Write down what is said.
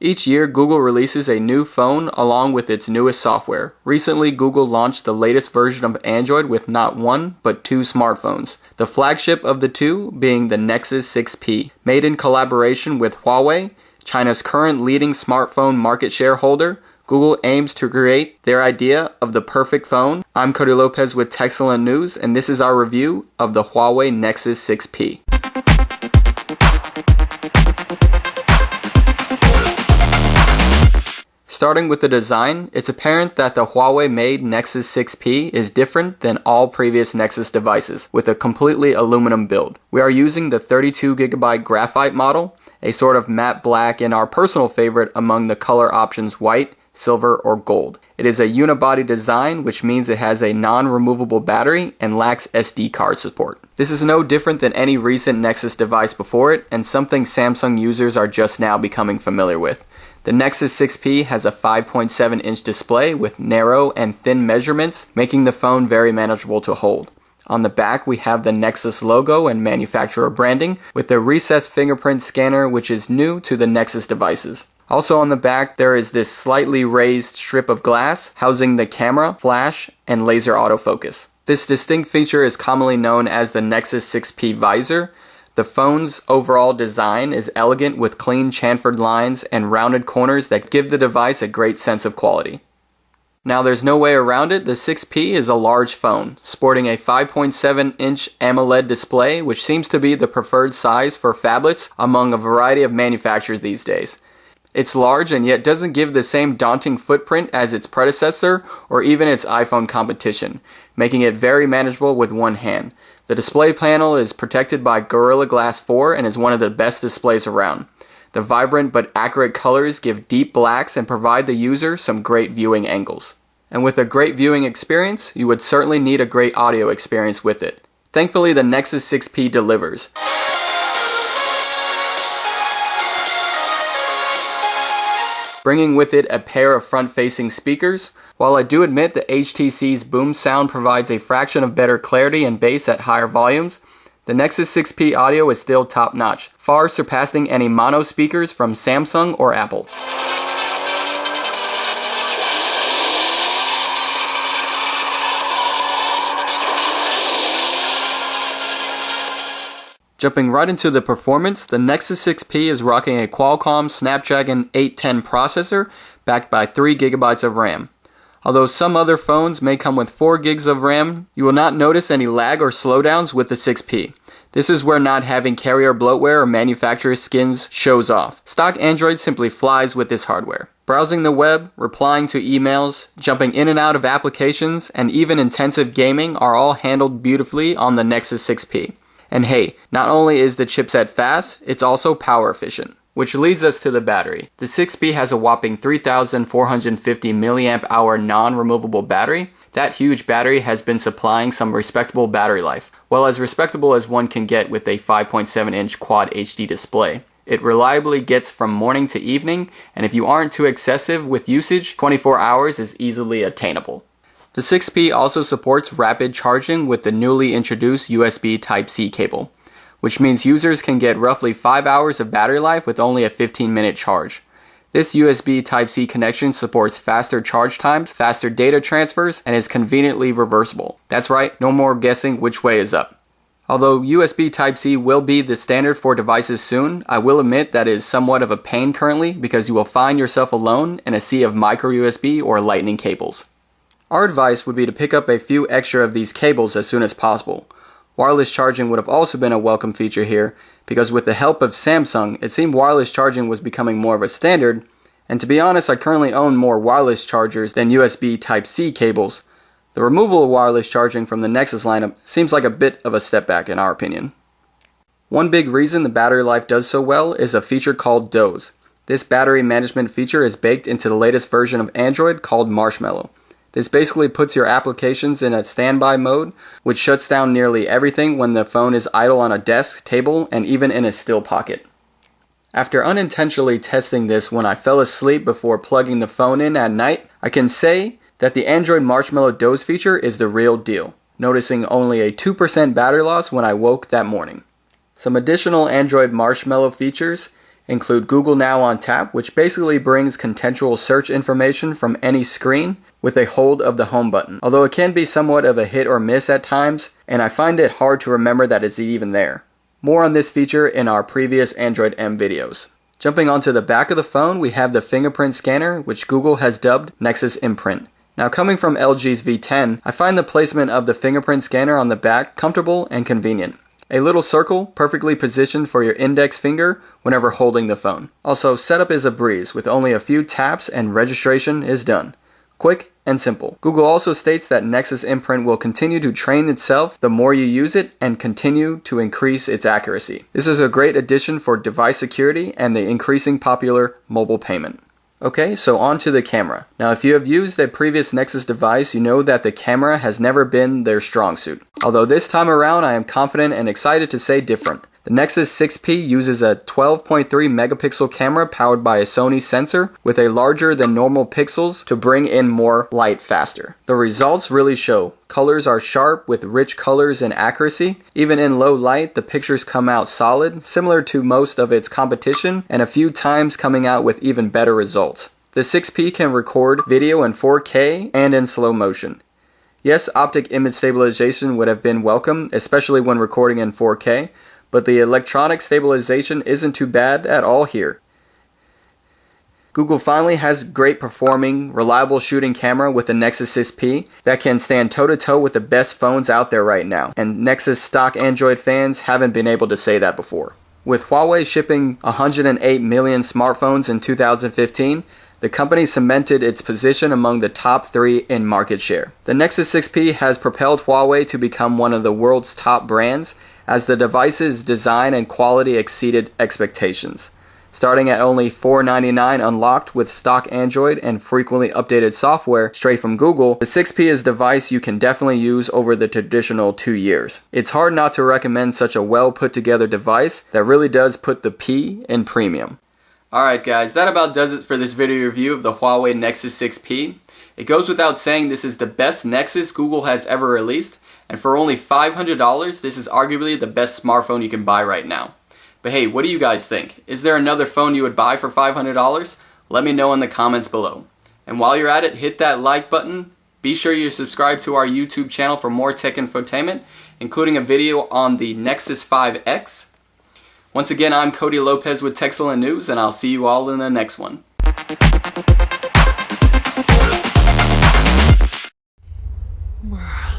Each year, Google releases a new phone along with its newest software. Recently, Google launched the latest version of Android with not one, but two smartphones. The flagship of the two being the Nexus 6P. Made in collaboration with Huawei, China's current leading smartphone market share holder, Google aims to create their idea of the perfect phone. I'm Cody Lopez with Techcellent News, and this is our review of the Huawei Nexus 6P. Starting with the design, it's apparent that the Huawei-made Nexus 6P is different than all previous Nexus devices, with a completely aluminum build. We are using the 32GB graphite model, a sort of matte black and our personal favorite among the color options white, silver, or gold. It is a unibody design, which means it has a non-removable battery and lacks SD card support. This is no different than any recent Nexus device before it, and something Samsung users are just now becoming familiar with. The Nexus 6P has a 5.7-inch display with narrow and thin measurements, making the phone very manageable to hold. On the back, we have the Nexus logo and manufacturer branding, with a recessed fingerprint scanner, which is new to the Nexus devices. Also on the back, there is this slightly raised strip of glass housing the camera, flash, and laser autofocus. This distinct feature is commonly known as the Nexus 6P visor. The phone's overall design is elegant with clean chamfered lines and rounded corners that give the device a great sense of quality. Now there's no way around it, the 6P is a large phone, sporting a 5.7-inch AMOLED display, which seems to be the preferred size for phablets among a variety of manufacturers these days. It's large and yet doesn't give the same daunting footprint as its predecessor or even its iPhone competition, making it very manageable with one hand. The display panel is protected by Gorilla Glass 4 and is one of the best displays around. The vibrant but accurate colors give deep blacks and provide the user some great viewing angles. And with a great viewing experience, you would certainly need a great audio experience with it. Thankfully, the Nexus 6P delivers. Bringing with it a pair of front-facing speakers. While I do admit that HTC's boom sound provides a fraction of better clarity and bass at higher volumes, the Nexus 6P audio is still top-notch, far surpassing any mono speakers from Samsung or Apple. Jumping right into the performance, the Nexus 6P is rocking a Qualcomm Snapdragon 810 processor backed by 3GB of RAM. Although some other phones may come with 4GB of RAM, you will not notice any lag or slowdowns with the 6P. This is where not having carrier bloatware or manufacturer skins shows off. Stock Android simply flies with this hardware. Browsing the web, replying to emails, jumping in and out of applications, and even intensive gaming are all handled beautifully on the Nexus 6P. And hey, not only is the chipset fast, it's also power efficient. Which leads us to the battery. The 6P has a whopping 3,450 mAh non-removable battery. That huge battery has been supplying some respectable battery life. Well, as respectable as one can get with a 5.7-inch Quad HD display. It reliably gets from morning to evening, and if you aren't too excessive with usage, 24 hours is easily attainable. The 6P also supports rapid charging with the newly introduced USB Type-C cable, which means users can get roughly 5 hours of battery life with only a 15-minute charge. This USB Type-C connection supports faster charge times, faster data transfers, and is conveniently reversible. That's right, no more guessing which way is up. Although USB Type-C will be the standard for devices soon, I will admit that it is somewhat of a pain currently because you will find yourself alone in a sea of micro USB or lightning cables. Our advice would be to pick up a few extra of these cables as soon as possible. Wireless charging would have also been a welcome feature here, because with the help of Samsung, it seemed wireless charging was becoming more of a standard, and to be honest, I currently own more wireless chargers than USB Type-C cables. The removal of wireless charging from the Nexus lineup seems like a bit of a step back in our opinion. One big reason the battery life does so well is a feature called Doze. This battery management feature is baked into the latest version of Android called Marshmallow. This basically puts your applications in a standby mode, which shuts down nearly everything when the phone is idle on a desk, table, and even in a still pocket. After unintentionally testing this when I fell asleep before plugging the phone in at night, I can say that the Android Marshmallow Doze feature is the real deal, noticing only a 2% battery loss when I woke that morning. Some additional Android Marshmallow features include Google Now on tap, which basically brings contextual search information from any screen with a hold of the home button, although it can be somewhat of a hit or miss at times, and I find it hard to remember that it's even there. More on this feature in our previous Android M videos. Jumping onto the back of the phone, we have the fingerprint scanner, which Google has dubbed Nexus Imprint. Now, coming from LG's V10, I find the placement of the fingerprint scanner on the back comfortable and convenient. A little circle, perfectly positioned for your index finger whenever holding the phone. Also, setup is a breeze, with only a few taps and registration is done. Quick and simple. Google also states that Nexus Imprint will continue to train itself the more you use it and continue to increase its accuracy. This is a great addition for device security and the increasing popular mobile payment. Okay, so on to the camera. Now, if you have used a previous Nexus device, you know that the camera has never been their strong suit. Although this time around, I am confident and excited to say different. The Nexus 6P uses a 12.3 megapixel camera powered by a Sony sensor with a larger than normal pixels to bring in more light faster. The results really show. Colors are sharp with rich colors and accuracy. Even in low light, the pictures come out solid, similar to most of its competition, and a few times coming out with even better results. The 6P can record video in 4K and in slow motion. Yes, optic image stabilization would have been welcome, especially when recording in 4K, but the electronic stabilization isn't too bad at all here. Google finally has great performing, reliable shooting camera with the Nexus 6P that can stand toe-to-toe with the best phones out there right now, and Nexus stock Android fans haven't been able to say that before. With Huawei shipping 108 million smartphones in 2015, the company cemented its position among the top 3 in market share. The Nexus 6P has propelled Huawei to become one of the world's top brands, as the device's design and quality exceeded expectations. Starting at only $499 unlocked with stock Android and frequently updated software straight from Google, the 6P is a device you can definitely use over the traditional 2 years. It's hard not to recommend such a well put together device that really does put the P in premium. Alright guys, that about does it for this video review of the Huawei Nexus 6P. It goes without saying this is the best Nexus Google has ever released, and for only $500, this is arguably the best smartphone you can buy right now. But hey, what do you guys think? Is there another phone you would buy for $500? Let me know in the comments below. And while you're at it, hit that like button. Be sure you subscribe to our YouTube channel for more tech infotainment, including a video on the Nexus 5X. Once again, I'm Cody Lopez with Techcellent News, and I'll see you all in the next one. World.